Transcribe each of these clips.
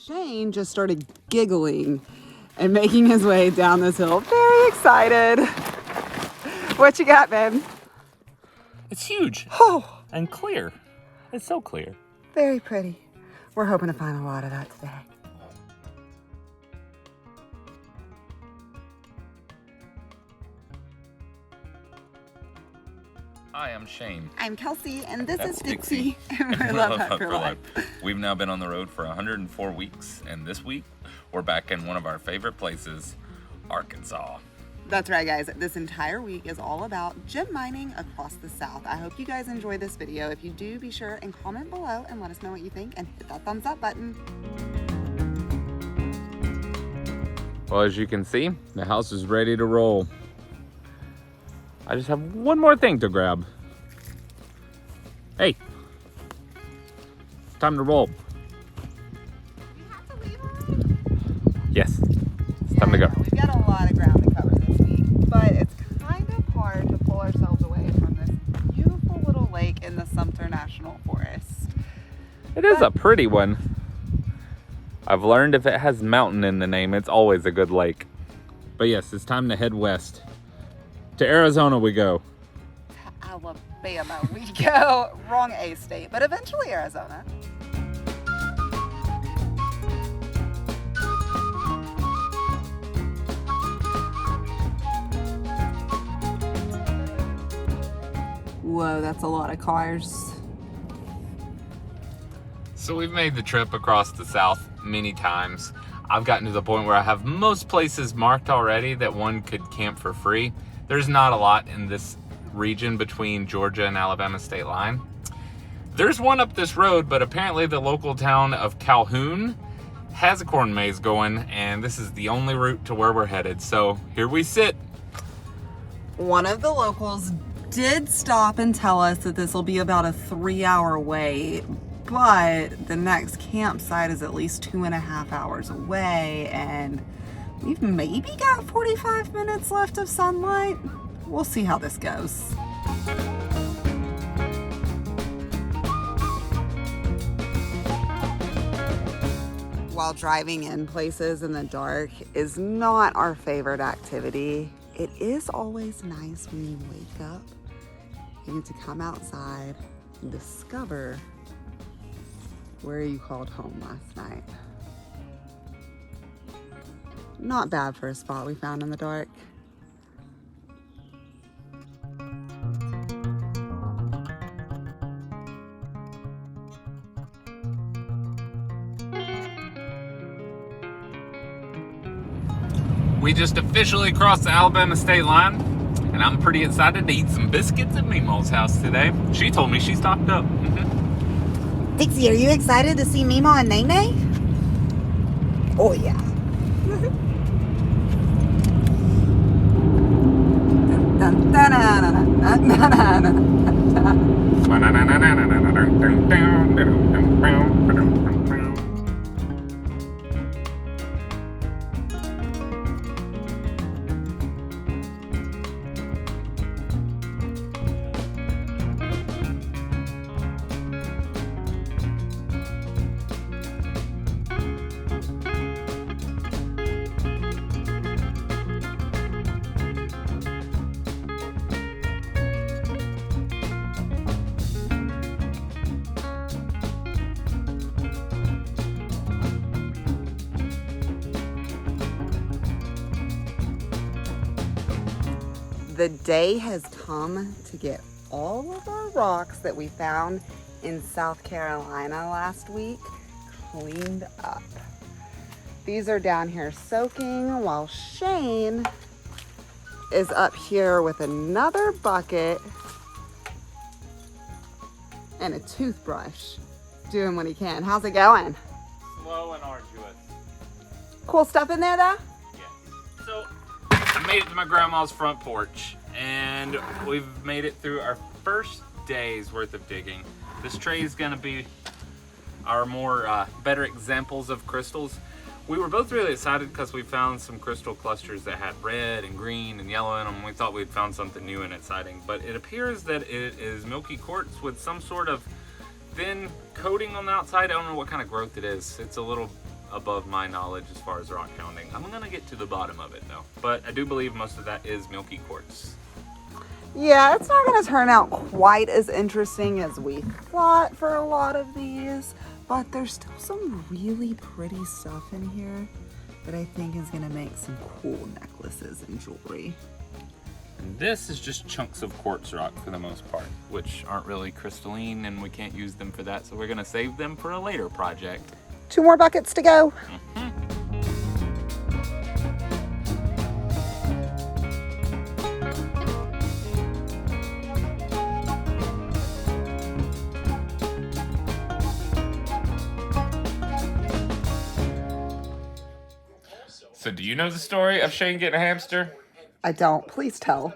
Shane just started giggling and making his way down this hill. Very excited. What you got, babe? It's huge. Oh, and clear. It's so clear. very pretty. We're hoping to find a lot of that today. Hi, I'm Shane. I'm Kelsey, and this That's is Dixie. And we're And Love Hut for Life. We've now been on the road for 104 weeks, and this week we're back in one of our favorite places, Arkansas. That's right, guys. This entire week is all about gem mining across the South. I hope you guys enjoy this video. If you do, be sure and comment below and let us know what you think and hit that thumbs up button. Well, as you can see, the house is ready to roll. I just have one more thing to grab. Hey, it's time to roll. You have to leave already? Yes, it's time to go. We've got a lot of ground to cover this week, but it's kind of hard to pull ourselves away from this beautiful little lake in the Sumter National Forest. It is a pretty one. I've learned if it has mountain in the name, it's always a good lake. But yes, it's time to head west. To Arizona we go. To Alabama we go. Wrong A state, but eventually Arizona. Whoa, that's a lot of cars. So we've made the trip across the South many times. I've gotten to the point where I have most places marked already that one could camp for free. There's not a lot in this region between Georgia and Alabama state line. There's one up this road, but apparently the local town of Calhoun has a corn maze going, and this is the only route to where we're headed. So here we sit. One of the locals did stop and tell us that this will be about a 3-hour wait, but the next campsite is at least 2.5 hours away, and we've maybe got 45 minutes left of sunlight. We'll see how this goes. While driving in places in the dark is not our favorite activity, it is always nice when you wake up and get to come outside and discover where you called home last night. Not bad for a spot we found in the dark. We just officially crossed the Alabama state line, and I'm pretty excited to eat some biscuits at Meemaw's house today. She told me she stocked up. Dixie, are you excited to see Meemaw and Nene? Oh yeah. The day has come to get all of our rocks that we found in South Carolina last week cleaned up. These are down here soaking while Shane is up here with another bucket and a toothbrush doing what he can. How's it going? Slow and arduous. Cool stuff in there though? Yeah. So I made it to my grandma's front porch, and we've made it through our first day's worth of digging. This tray is gonna be our more better examples of crystals. We were both really excited because we found some crystal clusters that had red and green and yellow in them. We thought we'd found something new and exciting, but it appears that it is milky quartz with some sort of thin coating on the outside. I don't know what kind of growth it is. It's a little above my knowledge as far as rock hounding. I'm gonna get to the bottom of it though. But I do believe most of that is milky quartz. Yeah, it's not going to turn out quite as interesting as we thought for a lot of these, but there's still some really pretty stuff in here that I think is going to make some cool necklaces and jewelry. And this is just chunks of quartz rock for the most part, which aren't really crystalline and we can't use them for that, so we're going to save them for a later project. 2 more buckets to go. So do you know the story of Shane getting a hamster? I don't. Please tell.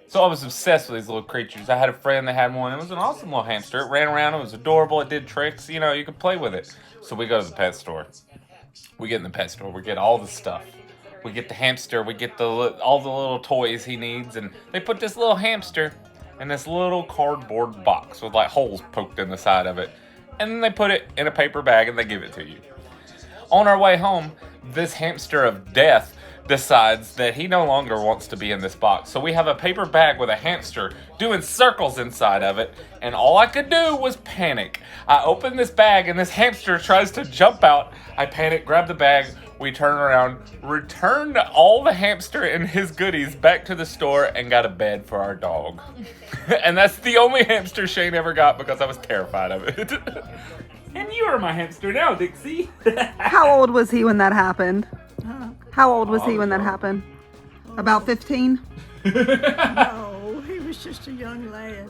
So I was obsessed with these little creatures. I had a friend that had one. It was an awesome little hamster. It ran around. It was adorable. It did tricks. You know, you could play with it. So we go to the pet store. We get in the pet store. We get all the stuff. We get the hamster. We get all the little toys he needs. And they put this little hamster in this little cardboard box with like holes poked in the side of it. And then they put it in a paper bag and they give it to you. On our way home, this hamster of death decides that he no longer wants to be in this box. So we have a paper bag with a hamster doing circles inside of it, and all I could do was panic. I open this bag and this hamster tries to jump out. I panic, grab the bag, we turn around, returned all the hamster and his goodies back to the store and got a bed for our dog. And that's the only hamster Shane ever got because I was terrified of it. And you are my hamster now, Dixie. How old was he when that happened? How old was he when that happened? About 15? No, he was just a young lad.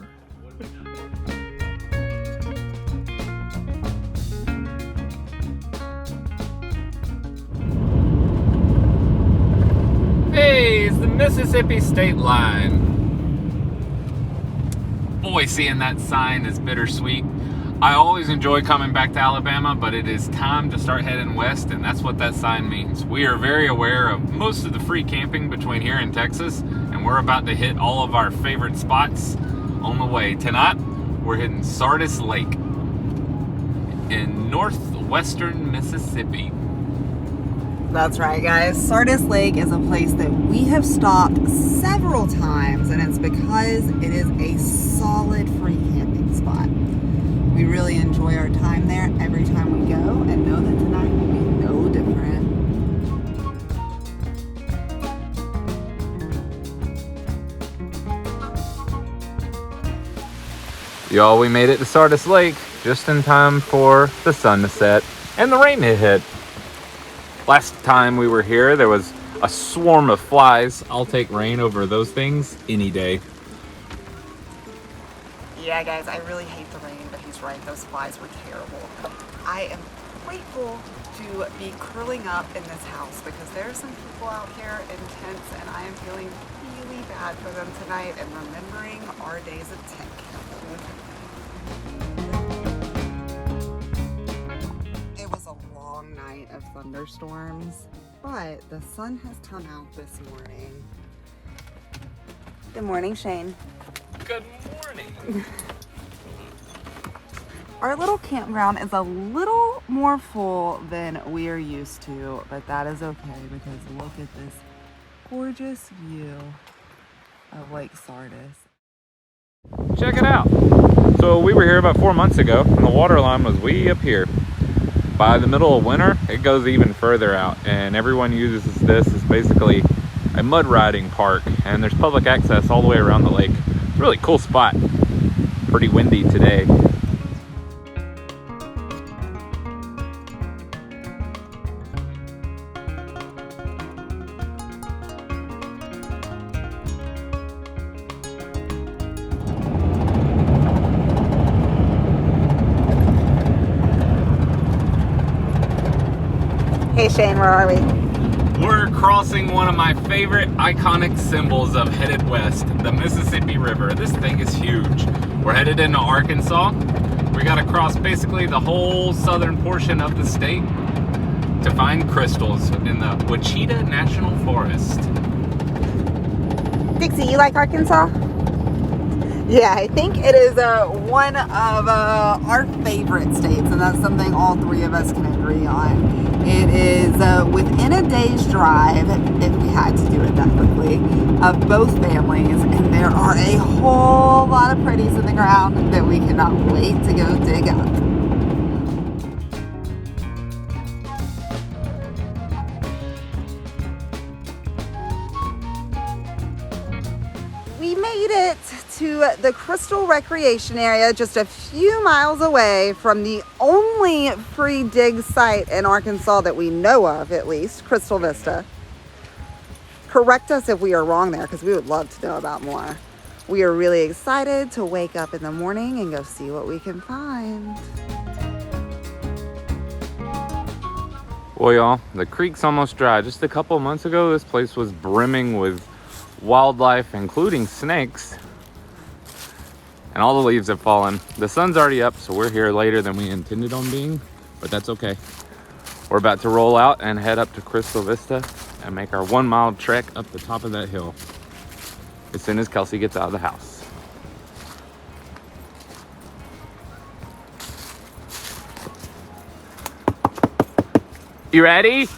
Hey, it's the Mississippi state line. Boy, seeing that sign is bittersweet. I always enjoy coming back to Alabama, but it is time to start heading west, and that's what that sign means. We are very aware of most of the free camping between here and Texas, and we're about to hit all of our favorite spots on the way. Tonight, we're hitting Sardis Lake in northwestern Mississippi. That's right, guys. Sardis Lake is a place that we have stopped several times, and it's because it is a solid free camping spot. We really enjoy our time there every time we go, and know that tonight will be no different. Y'all, we made it to Sardis Lake just in time for the sun to set and the rain to hit. Last time we were here, there was a swarm of flies. I'll take rain over those things any day. Yeah, guys, I really hate the rain, but he's right. Those flies were terrible. I am grateful to be curling up in this house because there are some people out here in tents, and I am feeling really bad for them tonight and remembering our days of tent camping. It was a long night of thunderstorms, but the sun has come out this morning. Good morning, Shane. Good morning. Our little campground is a little more full than we are used to, but that is okay because look at this gorgeous view of Lake Sardis. Check it out. So we were here about 4 months ago, and the water line was way up here. By the middle of winter, it goes even further out, and everyone uses this as basically a mud riding park, and there's public access all the way around the lake. It's a really cool spot. Pretty windy today. Hey Shane, where are we? We're crossing one of my favorite iconic symbols of headed west, the Mississippi River. This thing is huge. We're headed into Arkansas. We gotta cross basically the whole southern portion of the state to find crystals in the Wichita National Forest. Dixie, you like Arkansas? Yeah, I think it is one of our favorite states, and that's something all three of us can agree on. It is within a day's drive, if we had to do it that quickly, of both families, and there are a whole lot of pretties in the ground that we cannot wait to go dig up. We made it to the Crystal Recreation Area, just a few miles away from the only free dig site in Arkansas that we know of, at least, Crystal Vista. Correct us if we are wrong there, because we would love to know about more. We are really excited to wake up in the morning and go see what we can find. Well, y'all, the creek's almost dry. Just a couple months ago, this place was brimming with wildlife, including snakes. And all the leaves have fallen. The sun's already up, so we're here later than we intended on being, but that's okay. We're about to roll out and head up to Crystal Vista and make our 1 mile trek up the top of that hill as soon as Kelsey gets out of the house. You ready?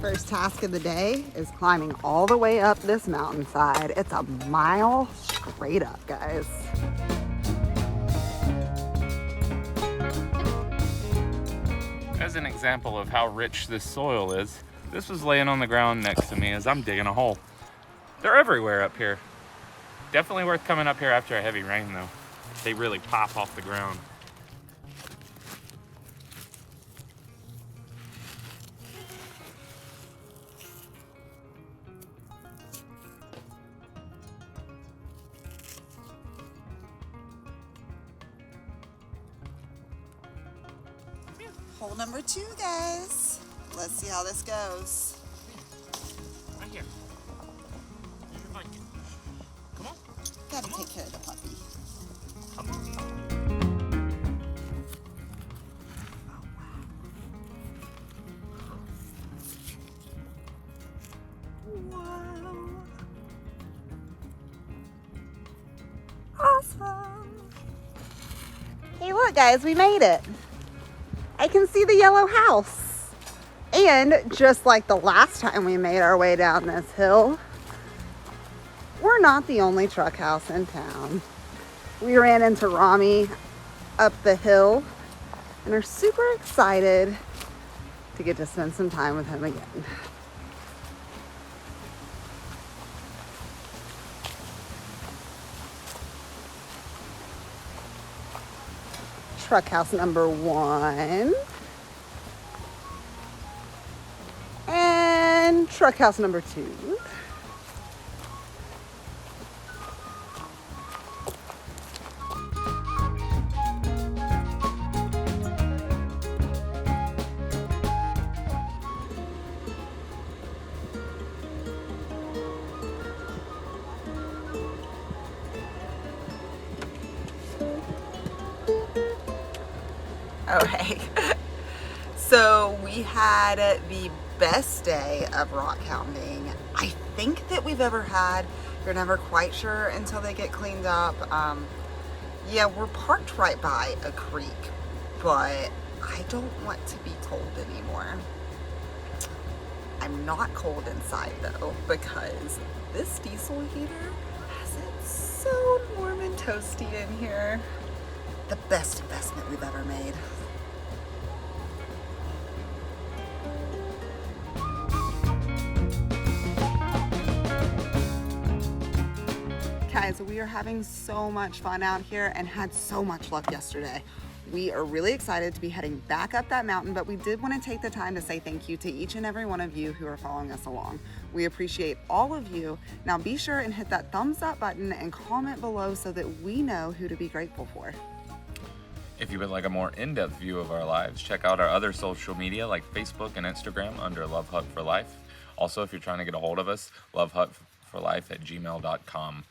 First task of the day is climbing all the way up this mountainside. It's a mile straight up, guys. As an example of how rich this soil is, this was laying on the ground next to me as I'm digging a hole. They're everywhere up here. Definitely worth coming up here after a heavy rain though. They really pop off the ground. Hole number 2, guys. Let's see how this goes. Right here. Use your blanket. Come on. Gotta take care of the puppy. Come on. Wow. Awesome. Hey, look, guys, we made it. I can see the yellow house. And just like the last time we made our way down this hill, we're not the only truck house in town. We ran into Rami up the hill and are super excited to get to spend some time with him again. Truck house number 1 and truck house number 2. Okay, so we had the best day of rock hounding I think that we've ever had. You're never quite sure until they get cleaned up. Yeah, we're parked right by a creek, but I don't want to be cold anymore. I'm not cold inside though, because this diesel heater has it so warm and toasty in here. The best investment we've ever made. Guys, we are having so much fun out here and had so much luck yesterday. We are really excited to be heading back up that mountain, but we did want to take the time to say thank you to each and every one of you who are following us along. We appreciate all of you. Now be sure and hit that thumbs up button and comment below so that we know who to be grateful for. If you would like a more in-depth view of our lives, check out our other social media like Facebook and Instagram under Love Hut for Life. Also, if you're trying to get a hold of us, lovehutforlife@gmail.com.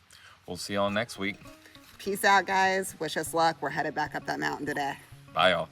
We'll see y'all next week. Peace out, guys. Wish us luck. We're headed back up that mountain today. Bye, y'all.